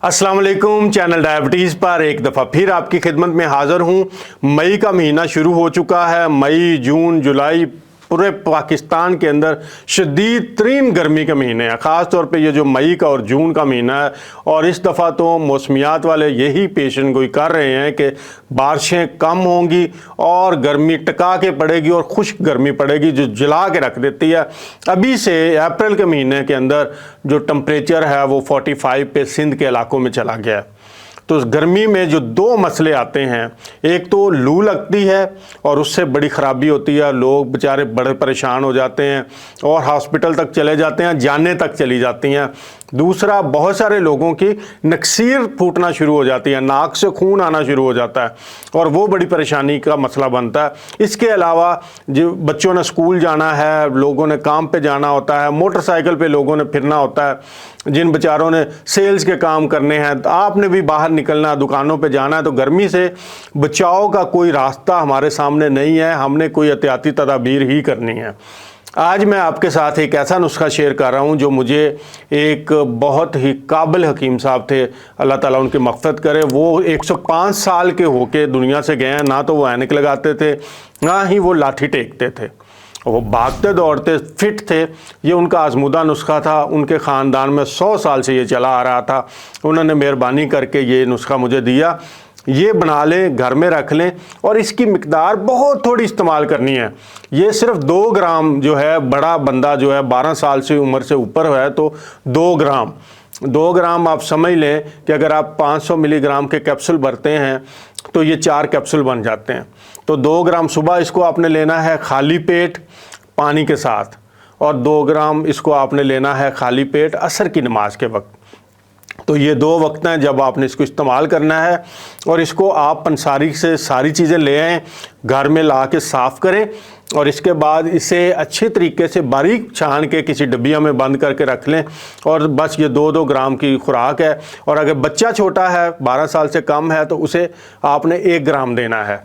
अस्सलाम वालेकुम। Channel diabetes पर एक दफ़ा फिर आपकी खिदमत में हाज़िर हूँ। मई का महीना शुरू हो चुका है। मई, जून, जुलाई पूरे पाकिस्तान के अंदर शदीद तरीन गर्मी के महीने हैं। ख़ास तौर पे ये जो मई का और जून का महीना है, और इस दफ़ा तो मौसमियात वाले यही पेशन गोई कर रहे हैं कि बारिशें कम होंगी और गर्मी टिका के पड़ेगी और खुश्क गर्मी पड़ेगी जो जला के रख देती है। अभी से अप्रैल के महीने के अंदर जो टेम्परेचर है वो 45 पे सिंध के इलाकों में चला गया है। तो गर्मी में जो दो मसले आते हैं, एक तो लू लगती है और उससे बड़ी ख़राबी होती है, लोग बेचारे बड़े परेशान हो जाते हैं और हॉस्पिटल तक चले जाते हैं, जाने तक चली जाती हैं। दूसरा, बहुत सारे लोगों की नक्सीर फूटना शुरू हो जाती है, नाक से खून आना शुरू हो जाता है और वो बड़ी परेशानी का मसला बनता है। इसके अलावा जो बच्चों ने स्कूल जाना है, लोगों ने काम पे जाना होता है, मोटरसाइकिल पे लोगों ने फिरना होता है, जिन बेचारों ने सेल्स के काम करने हैं, तो आपने भी बाहर निकलना, दुकानों पे जाना है, तो गर्मी से बचाव का कोई रास्ता हमारे सामने नहीं है। हमने कोई एहतियाती तदाबीर ही करनी है। आज मैं आपके साथ एक ऐसा नुस्खा शेयर कर रहा हूँ जो मुझे एक बहुत ही काबिल हकीम साहब थे, अल्लाह ताला उनकी मग़फ़िरत करे। वो 105 साल के होके दुनिया से गए हैं। ना तो वो ऐनक लगाते थे, ना ही वो लाठी टेकते थे। वो भागते दौड़ते फिट थे। ये उनका आजमूदा नुस्खा था। उनके ख़ानदान में 100 साल से ये चला आ रहा था। उन्होंने मेहरबानी करके ये नुस्खा मुझे दिया। ये बना लें, घर में रख लें और इसकी मिकदार बहुत थोड़ी इस्तेमाल करनी है। ये सिर्फ 2 ग्राम जो है, बड़ा बंदा जो है 12 साल से उम्र से ऊपर है तो 2 ग्राम आप समझ लें कि अगर आप 500 मिलीग्राम के कैप्सूल भरते हैं तो ये 4 कैप्सूल बन जाते हैं। तो 2 ग्राम सुबह इसको आपने लेना है खाली पेट पानी के साथ, और 2 ग्राम इसको आपने लेना है खाली पेट असर की नमाज के वक्त। तो ये 2 वक्त हैं जब आपने इसको इस्तेमाल करना है। और इसको आप पंसारी से सारी चीज़ें ले आएँ, घर में ला के साफ़ करें और इसके बाद इसे अच्छे तरीके से बारीक छान के किसी डब्बिया में बंद करके रख लें। और बस ये 2-2 ग्राम की खुराक है। और अगर बच्चा छोटा है, 12 साल से कम है, तो उसे आपने 1 ग्राम देना है।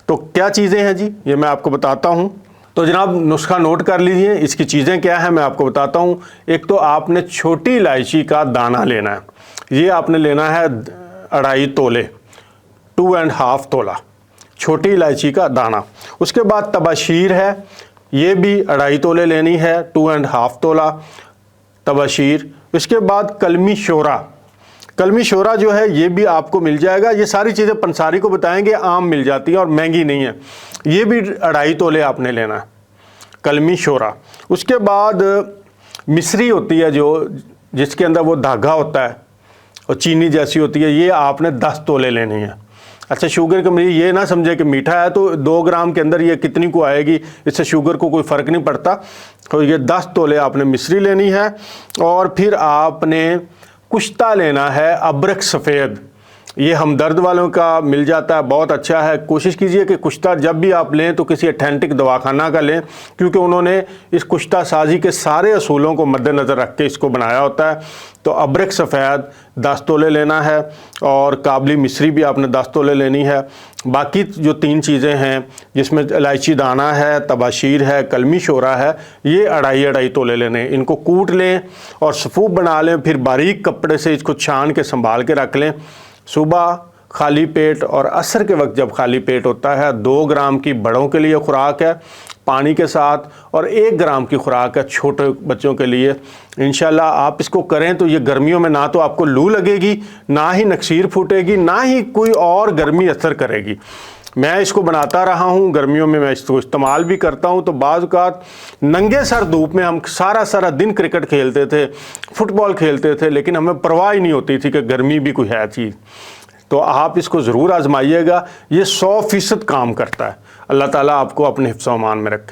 तो क्या चीज़ें हैं जी, ये मैं आपको बताता हूँ। तो जनाब नुस्खा नोट कर लीजिए। इसकी चीज़ें क्या हैं मैं आपको बताता हूँ। एक तो आपने छोटी इलायची का दाना लेना है। ये आपने लेना है 2.5 तोले, 2.5 तोला छोटी इलायची का दाना। उसके बाद तबाशीर है, ये भी 2.5 तोले लेनी है, 2.5 तोला तबाशीर। इसके बाद कलमी शोरा जो है ये भी आपको मिल जाएगा। ये सारी चीज़ें पंसारी को बताएंगे, आम मिल जाती हैं और महंगी नहीं है। ये भी 2.5 तोले आपने लेना है, कलमी शोरा। उसके बाद मिश्री होती है जो, जिसके अंदर वो धागा होता है और चीनी जैसी होती है, ये आपने 10 तोले लेनी है। अच्छा, शुगर के मरीज़ ये ना समझे कि मीठा है तो 2 ग्राम के अंदर ये कितनी को आएगी, इससे शुगर को कोई फ़र्क नहीं पड़ता। तो ये 10 तोले आपने मिश्री लेनी है। और फिर आपने कुश्ता लेना है, अबरक सफ़ेद। ये हमदर्द वालों का मिल जाता है, बहुत अच्छा है। कोशिश कीजिए कि कुश्ता जब भी आप लें तो किसी अथेंटिक दवाखाना का लें, क्योंकि उन्होंने इस कुश्ता साजी के सारे असूलों को मद्देनज़र रख के इसको बनाया होता है। तो अबरक सफ़ेद 10 तोले लेना है और काबली मिश्री भी आपने 10 तोले लेनी है। बाकी जो 3 चीज़ें हैं जिसमें इलायची दाना है, तबाशीर है, कलमी शोरा है, ये 2.5 तोले लेने। इनको कूट लें और सफ़ूफ बना लें। फिर बारीक कपड़े से इसको छान के संभाल के रख लें। सुबह खाली पेट और असर के वक्त जब खाली पेट होता है, 2 ग्राम की बड़ों के लिए खुराक है पानी के साथ, और 1 ग्राम की खुराक है छोटे बच्चों के लिए। इंशाल्लाह आप इसको करें तो ये गर्मियों में ना तो आपको लू लगेगी, ना ही नक्सीर फूटेगी, ना ही कोई और गर्मी असर करेगी। मैं इसको बनाता रहा हूँ, गर्मियों में मैं इसको इस्तेमाल भी करता हूँ। तो बाज़ औक़ात नंगे सर धूप में हम सारा दिन क्रिकेट खेलते थे, फुटबॉल खेलते थे, लेकिन हमें परवाह ही नहीं होती थी कि गर्मी भी कोई है चीज़। तो आप इसको ज़रूर आजमाइएगा, ये 100% काम करता है। अल्लाह ताला आपको अपने हिफ्ज़-ओ-अमान में रखे।